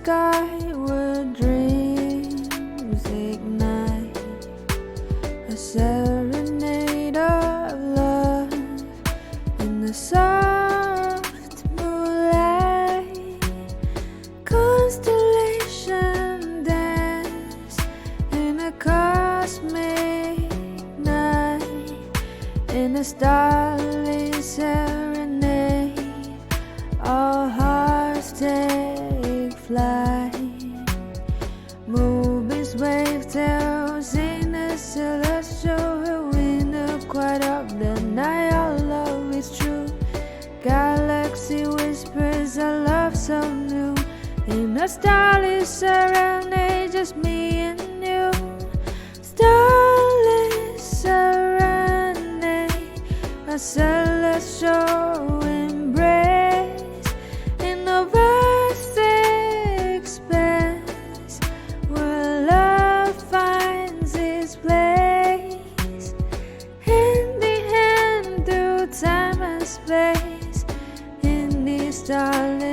sky where dreams ignite, a serenade of love in the soft moonlight. Constellation dance in a cosmic night, in a starlit serenade. Our hearts take flight. Moonbeams wave tails in a celestial window. Quiet of the night, our love is true. Galaxy whispers our love so new. In a starlit serenade, just me and you. Starlit serenade, a celestial embrace in a vast expanse where love finds its place. Hand in hand through time and space in this starlit